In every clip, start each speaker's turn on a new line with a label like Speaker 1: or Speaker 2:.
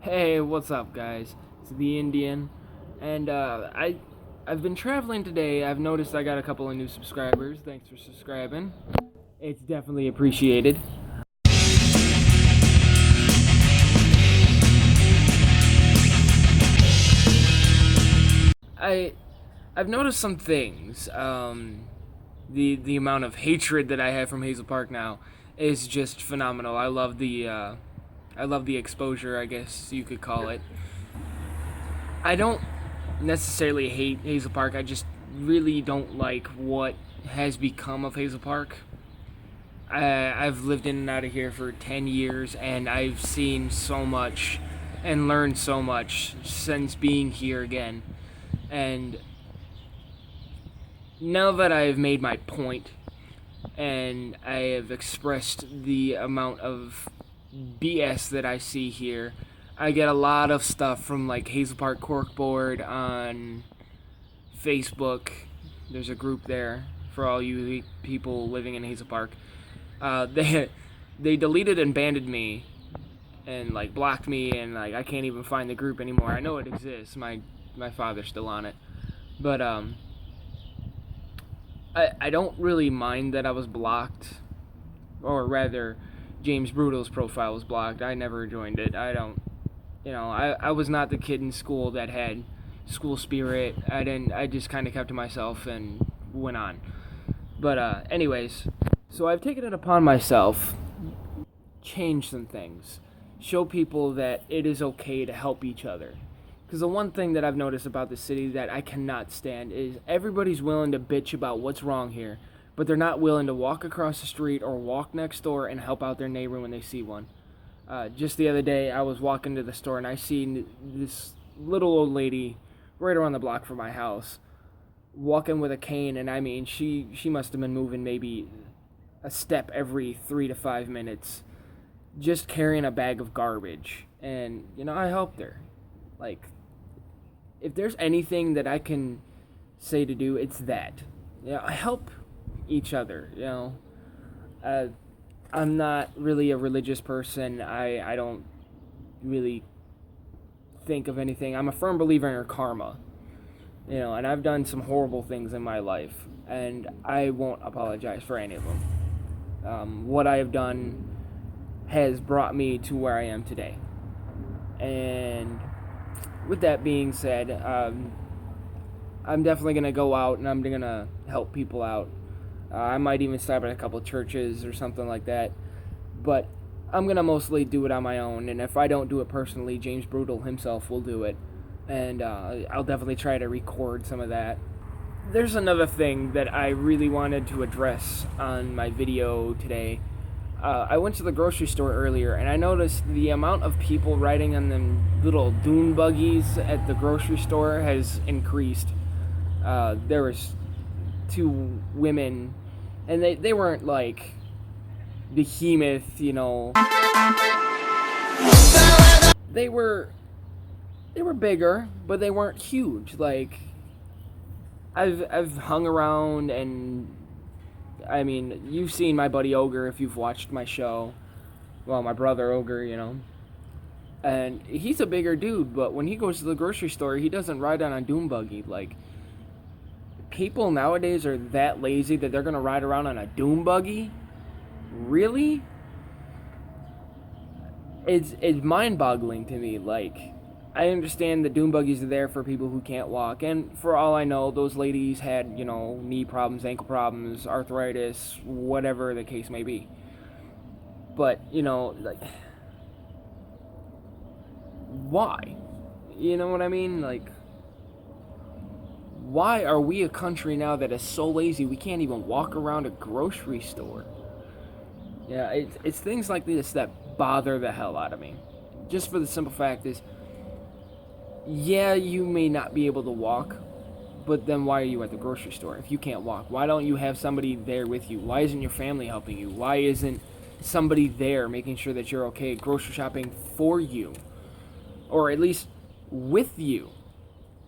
Speaker 1: Hey, what's up, guys? It's the Indian, and I've been traveling today. I've noticed I got a couple of new subscribers. Thanks for subscribing. It's definitely appreciated. I I've noticed some things. The amount of hatred that I have from Hazel Park now is just phenomenal. I love the exposure, I guess you could call it. I don't necessarily hate Hazel Park. I just really don't like what has become of Hazel Park. I've lived in and out of here for 10 years, and I've seen so much and learned so much since being here again. And now that I've made my point and I have expressed the amount of BS that I see here, I get a lot of stuff from like Hazel Park Corkboard on Facebook. There's a group there for all you people living in Hazel Park. They deleted and banned me and like blocked me, and like I can't even find the group anymore. I know it exists. My father's still on it, but I don't really mind that I was blocked, or rather, James Brutal's profile was blocked. I never joined it. I don't, I was not the kid in school that had school spirit. I just kind of kept to myself and went on. But anyways, so I've taken it upon myself, change some things, show people that it is okay to help each other. Because the one thing that I've noticed about the city that I cannot stand is everybody's willing to bitch about what's wrong here, but they're not willing to walk across the street or walk next door and help out their neighbor when they see one. Just the other day, I was walking to the store and I seen this little old lady right around the block from my house walking with a cane, and I mean, she must have been moving maybe a step every 3 to 5 minutes, just carrying a bag of garbage. And I helped her. Like, if there's anything that I can say to do, it's that. I help each other. I'm not really a religious person. I don't really think of anything. I'm a firm believer in karma. And I've done some horrible things in my life, and I won't apologize for any of them. What I have done has brought me to where I am today. And with that being said, I'm definitely going to go out and I'm going to help people out. I might even stop at a couple churches or something like that. But I'm going to mostly do it on my own. And if I don't do it personally, James Brutal himself will do it. And I'll definitely try to record some of that. There's another thing that I really wanted to address on my video today. I went to the grocery store earlier, and I noticed the amount of people riding on them little dune buggies at the grocery store has increased. There was two women, and they weren't like behemoth, They were bigger, but they weren't huge. Like, I've hung around, and I mean, you've seen my buddy Ogre if you've watched my show. Well, my brother Ogre, And he's a bigger dude, but when he goes to the grocery store, he doesn't ride on a dune buggy. Like, people nowadays are that lazy that they're going to ride around on a dune buggy? Really? It's mind-boggling to me. Like, I understand the dune buggies are there for people who can't walk, and for all I know, those ladies had, knee problems, ankle problems, arthritis, whatever the case may be. But, like, why? You know what I mean? Like, why are we a country now that is so lazy we can't even walk around a grocery store? Yeah, it's things like this that bother the hell out of me. Just for the simple fact is, yeah, you may not be able to walk, but then why are you at the grocery store if you can't walk? Why don't you have somebody there with you? Why isn't your family helping you? Why isn't somebody there making sure that you're okay, grocery shopping for you? Or at least with you?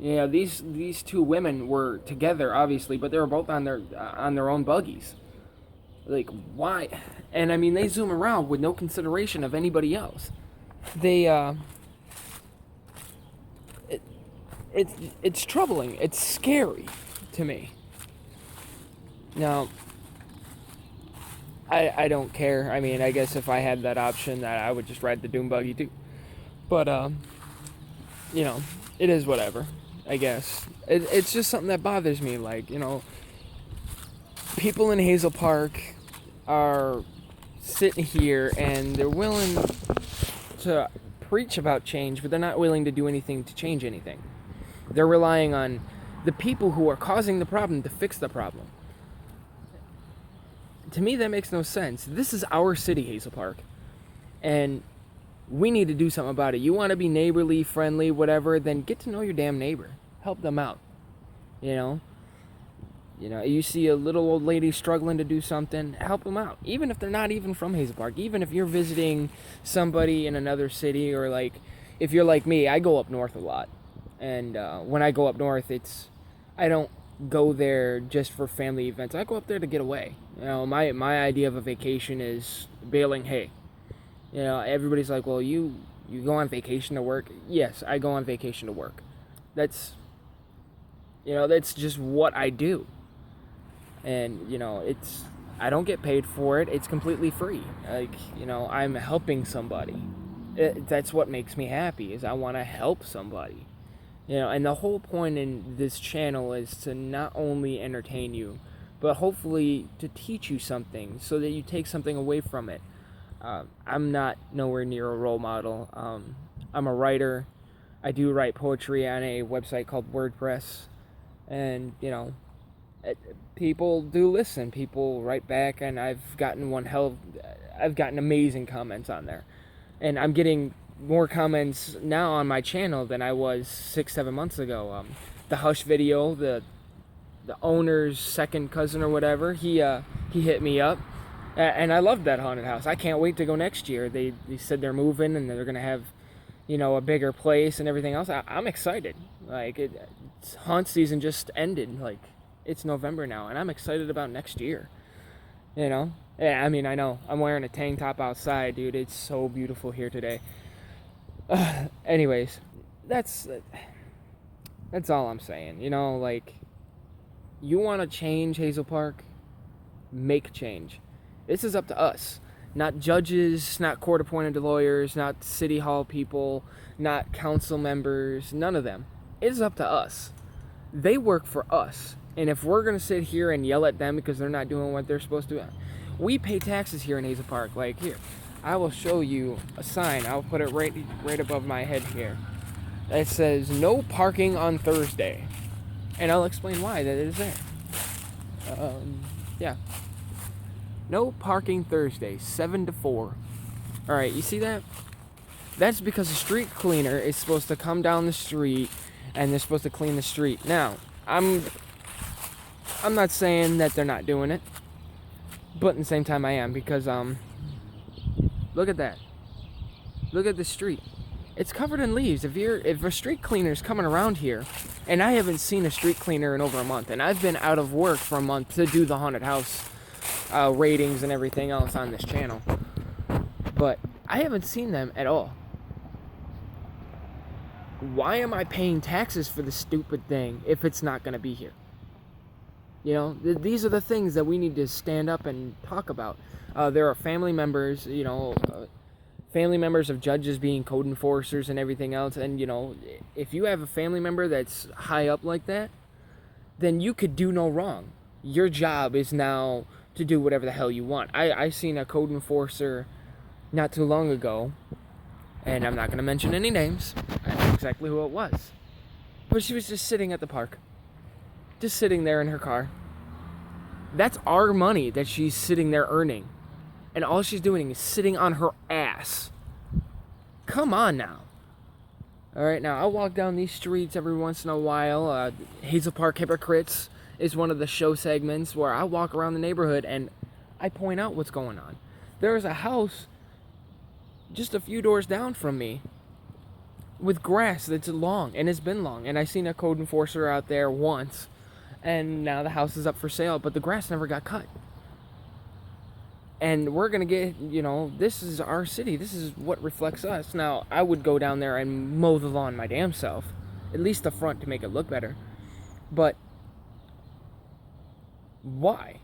Speaker 1: Yeah, these two women were together, obviously, but they were both on their own buggies. Like, why? And I mean, they zoom around with no consideration of anybody else. They it's troubling. It's scary to me. Now, I don't care. I mean, I guess if I had that option, that I would just ride the doom buggy too. But you know, it is whatever. I guess it's just something that bothers me. Like, you know, people in Hazel Park are sitting here and they're willing to preach about change, but they're not willing to do anything to change anything. They're relying on the people who are causing the problem to fix the problem. To me, that makes no sense. This is our city, Hazel Park, and we need to do something about it. You want to be neighborly, friendly, whatever, then get to know your damn neighbor. Help them out. You know, you see a little old lady struggling to do something, help them out. Even if they're not even from Hazel Park, even if you're visiting somebody in another city, or like, if you're like me, I go up north a lot. And when I go up north, I don't go there just for family events. I go up there to get away. You know, my idea of a vacation is baling hay. You know, everybody's like, well, you go on vacation to work. Yes, I go on vacation to work. That's just what I do. And, you know, I don't get paid for it. It's completely free. Like, you know, I'm helping somebody. That's what makes me happy, is I want to help somebody. You know, and the whole point in this channel is to not only entertain you, but hopefully to teach you something so that you take something away from it. I'm not nowhere near a role model. I'm a writer. I do write poetry on a website called WordPress. And, you know, people do listen. People write back, and I've gotten amazing comments on there. And I'm getting more comments now on my channel than I was 6-7 months ago. The Hush video, the owner's second cousin or whatever, he hit me up, and I loved that haunted house. I can't wait to go next year. They said they're moving and they're gonna have, you know, a bigger place and everything else. I'm excited. Like, haunt season just ended. Like, it's November now, and I'm excited about next year. You know? Yeah, I mean, I know. I'm wearing a tank top outside, dude. It's so beautiful here today. Anyways, that's all I'm saying. You know, like, you want to change Hazel Park? Make change. This is up to us. Not judges, not court-appointed lawyers, not city hall people, not council members, none of them. It is up to us. They work for us. And if we're going to sit here and yell at them because they're not doing what they're supposed to do, we pay taxes here in Hazel Park. Like, here, I will show you a sign. I'll put it right above my head here. It says, no parking on Thursday. And I'll explain why that is there. Yeah. No parking Thursday, 7 to 4. Alright, you see that? That's because the street cleaner is supposed to come down the street and they're supposed to clean the street. Now, I'm not saying that they're not doing it, but at the same time I am, because look at that. Look at the street. It's covered in leaves. If a street cleaner's coming around here, and I haven't seen a street cleaner in over a month, and I've been out of work for a month to do the haunted house ratings and everything else on this channel, but I haven't seen them at all. Why am I paying taxes for this stupid thing if it's not going to be here? You know, these are the things that we need to stand up and talk about. There are family members, you know, family members of judges being code enforcers and everything else. And, you know, if you have a family member that's high up like that, then you could do no wrong. Your job is now to do whatever the hell you want. I seen a code enforcer not too long ago, and I'm not going to mention any names. I know exactly who it was. But she was just sitting at the park. Just sitting there in her car. That's our money that she's sitting there earning. And all she's doing is sitting on her ass. Come on now. Alright, now I walk down these streets every once in a while. Hazel Park Hypocrites is one of the show segments where I walk around the neighborhood and I point out what's going on. There is a house just a few doors down from me with grass that's long, and it's been long. And I seen a code enforcer out there once, and now the house is up for sale, but the grass never got cut. And we're going to get, you know, this is our city. This is what reflects us. Now, I would go down there and mow the lawn my damn self. at least the front to make it look better. But why?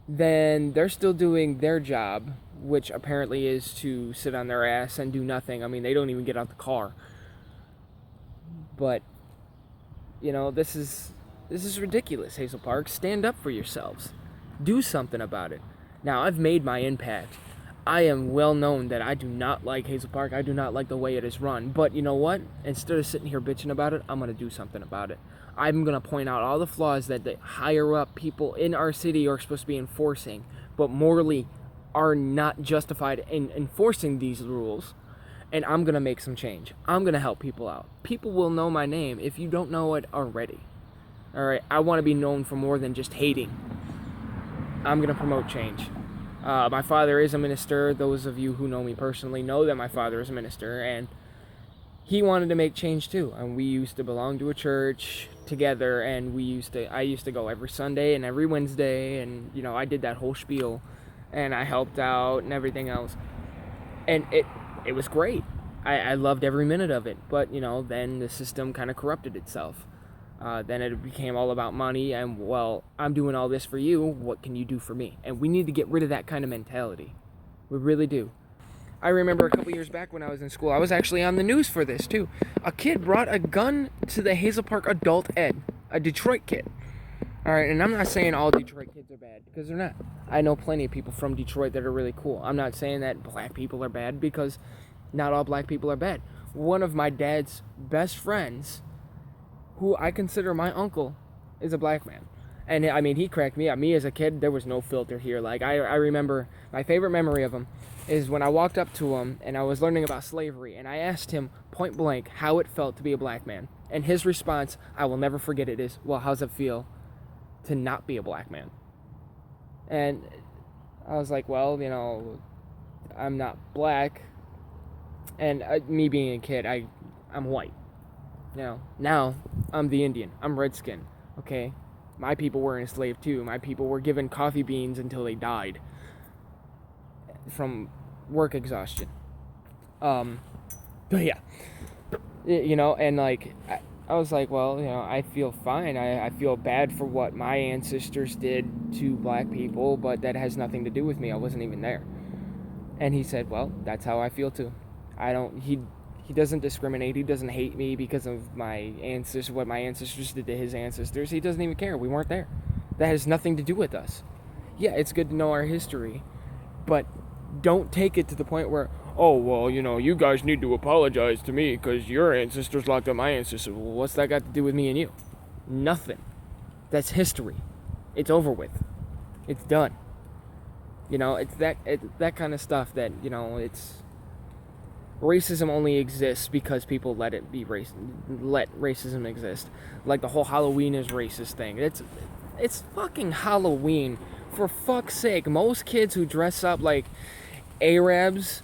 Speaker 1: Then they're still doing their job, which apparently is to sit on their ass and do nothing. I mean, they don't even get out the car. But, this is ridiculous, Hazel Park. Stand up for yourselves. Do something about it. Now, I've made my impact. I am well known that I do not like Hazel Park. I do not like the way it is run. But you know what? Instead of sitting here bitching about it, I'm going to do something about it. I'm going to point out all the flaws that the higher up people in our city are supposed to be enforcing, but morally are not justified in enforcing these rules. And I'm going to make some change. I'm going to help people out. People will know my name if you don't know it already. All right, I want to be known for more than just hating. I'm going to promote change. My father is a minister. Those of you who know me personally know that my father is a minister, and he wanted to make change too. And we used to belong to a church together, and I used to go every Sunday and every Wednesday, and I did that whole spiel, and I helped out and everything else. And it was great. I loved every minute of it. But, then the system kind of corrupted itself. Then it became all about money and, well, I'm doing all this for you. What can you do for me? And we need to get rid of that kind of mentality. We really do. I remember a couple years back when I was in school, I was actually on the news for this too. A kid brought a gun to the Hazel Park Adult Ed, a Detroit kid. All right, and I'm not saying all Detroit kids are bad, because they're not. I know plenty of people from Detroit that are really cool. I'm not saying that black people are bad, because not all black people are bad. One of my dad's best friends, who I consider my uncle, is a black man. And I mean, he cracked me up. Me as a kid, there was no filter here. Like, I remember my favorite memory of him is when I walked up to him and I was learning about slavery, and I asked him point blank how it felt to be a black man. And his response, I will never forget it, is, well, how's it feel to not be a black man? And I was like, well, I'm not black. And me being a kid, I'm white. Now I'm the Indian. I'm redskin. Okay? My people were enslaved too. My people were given coffee beans until they died from work exhaustion. But yeah. And like, I was like, well, I feel fine. I feel bad for what my ancestors did to black people, but that has nothing to do with me. I wasn't even there. And he said, well, that's how I feel too. He doesn't discriminate. He doesn't hate me because of my ancestors, what my ancestors did to his ancestors. He doesn't even care. We weren't there. That has nothing to do with us. Yeah, it's good to know our history, but don't take it to the point where, oh, well, you guys need to apologize to me because your ancestors locked up my ancestors. Well, what's that got to do with me and you? Nothing. That's history. It's over with. It's done. It's that kind of stuff that, it's... Racism only exists because people let racism exist. Like the whole Halloween is racist thing. It's fucking Halloween. For fuck's sake, most kids who dress up like Arabs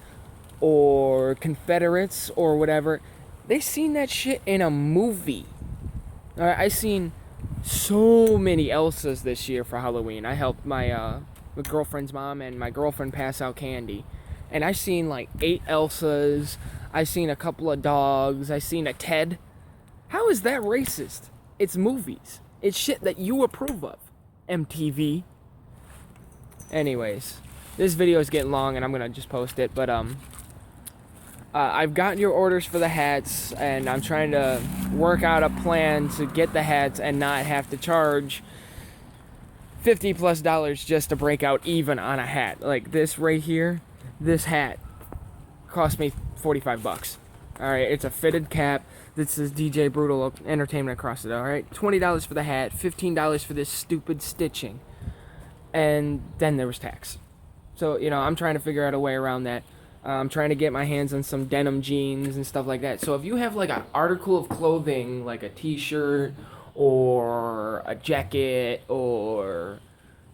Speaker 1: or Confederates or whatever, they seen that shit in a movie. Alright, I seen so many Elsas this year for Halloween. I helped my girlfriend's mom and my girlfriend pass out candy. And I seen like 8 Elsas. I seen a couple of dogs. I seen a Ted. How is that racist? It's movies. It's shit that you approve of. MTV. Anyways, this video is getting long and I'm gonna just post it. But I've gotten your orders for the hats, and I'm trying to work out a plan to get the hats and not have to charge $50+ just to break out even on a hat. Like this right here. This hat cost me $45. Alright, it's a fitted cap that says DJ Brutal Entertainment across it. Alright, $20 for the hat, $15 for this stupid stitching. And then there was tax. So, I'm trying to figure out a way around that. I'm trying to get my hands on some denim jeans and stuff like that. So if you have like an article of clothing, like a t-shirt or a jacket, or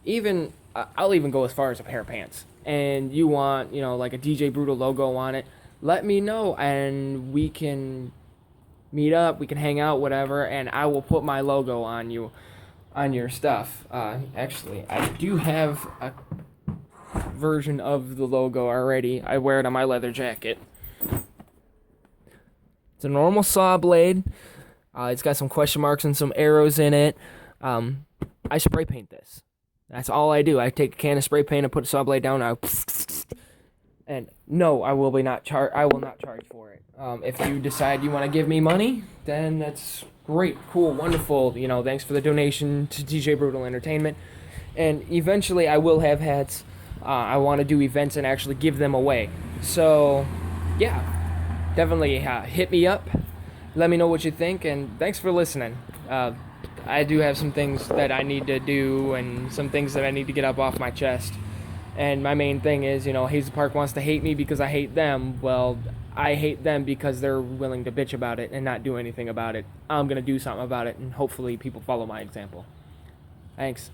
Speaker 1: even, I'll even go as far as a pair of pants, and you want, like a DJ Brutal logo on it, let me know, and we can meet up, we can hang out, whatever, and I will put my logo on your stuff. Actually, I do have a version of the logo already. I wear it on my leather jacket. It's a normal saw blade. It's got some question marks and some arrows in it. I spray paint this. That's all I do. I take a can of spray paint and put a saw blade down. And no, I will not charge for it. If you decide you want to give me money, then that's great, cool, wonderful. Thanks for the donation to DJ Brutal Entertainment. And eventually, I will have hats. I want to do events and actually give them away. So, yeah, definitely hit me up. Let me know what you think, and thanks for listening. I do have some things that I need to do and some things that I need to get up off my chest. And my main thing is, Hazel Park wants to hate me because I hate them. Well, I hate them because they're willing to bitch about it and not do anything about it. I'm going to do something about it, and hopefully people follow my example. Thanks.